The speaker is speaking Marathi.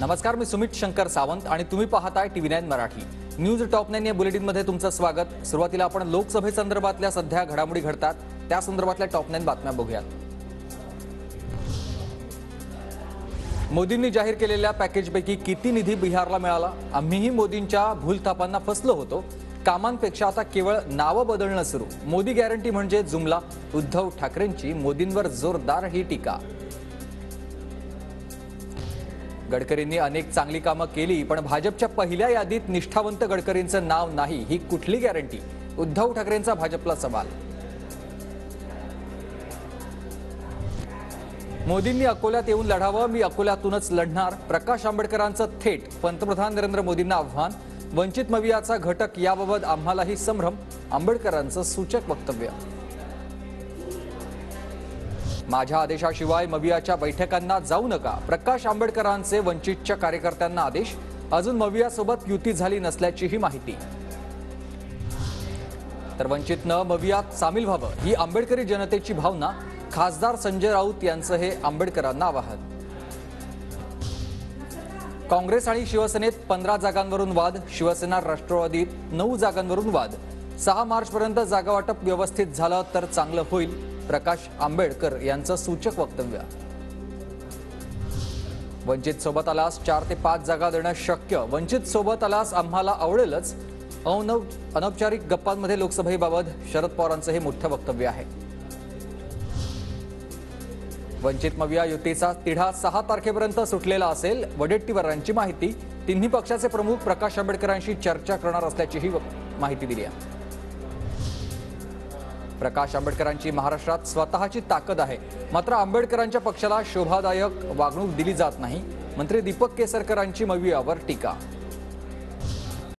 नमस्कार, मी सुमित शंकर सावंत आणि तुम्ही पाहताय TV9 मराठी न्यूज टॉप 9 या बुलेटिन मध्ये तुमचं स्वागत। सुरुवातीला आपण लोकसभेसंदर्भातल्या सध्या घडामोडी घडतात त्या संदर्भातल्या टॉप 9 बातम्या बघूयात। मोदींनी जाहीर केलेल्या पॅकेजपैकी किती निधी बिहारला मिळाला? आम्हीही मोदींच्या भूलथापांना फसलो होतो। कामांपेक्षा आता केवळ नाव बदलणं सुरू। मोदी गॅरंटी म्हणजे जुमला। उद्धव ठाकरेंची मोदींवर जोरदार ही टीका। गडकरींनी अनेक चांगली कामं केली, पण भाजपच्या पहिल्या यादीत निष्ठावंत गडकरींचं नाव नाही, ही कुठली गॅरंटी? उद्धव ठाकरेंचा भाजपला सवाल। मोदींनी अकोल्यात येऊन लढावं, मी अकोल्यातूनच लढणार। प्रकाश आंबेडकरांचं थेट पंतप्रधान नरेंद्र मोदींना आव्हान। वंचित मवियाचा घटक याबाबत आम्हालाही संभ्रम। आंबेडकरांचं सूचक वक्तव्य। माझ्या आदेशाशिवाय मवियाच्या बैठकांना जाऊ नका, प्रकाश आंबेडकरांचे वंचितच्या कार्यकर्त्यांना आदेश। अजून मवियासोबत युती झाली नसल्याचीही माहिती। तर वंचितनं मवियात सामील व्हावं ही आंबेडकरी जनतेची भावना। खासदार संजय राऊत यांचं हे आंबेडकरांना आवाहन। काँग्रेस आणि शिवसेनेत 15 जागांवरून वाद। शिवसेना राष्ट्रवादीत 9 जागांवरून वाद। 6 मार्चपर्यंत जागा वाटप व्यवस्थित झालं तर चांगलं होईल, प्रकाश आंबेडकर यांचं सूचक वक्तव्य। वंचित सोबत आलास 4 ते 5 जागा देणं शक्य। वंचित सोबत आलास आम्हाला आवडेलच। अनौपचारिक गप्पांमध्ये लोकसभेबाबत शरद पवारांचं हे मोठं वक्तव्य आहे। वंचित मविया युतीचा तिढा 6 तारखेपर्यंत सुटलेला असेल, वडेट्टीवारांची माहिती। तिन्ही पक्षाचे प्रमुख प्रकाश आंबेडकरांशी चर्चा करणार असल्याचीही माहिती दिली आहे। प्रकाश आंबेडकरांची महाराष्ट्रात स्वतःची ताकद आहे, मात्र आंबेडकरांच्या पक्षाला शोभादायक वागणूक दिली जात नाही। मंत्री दीपक केसरकरांची मवियावर टीका।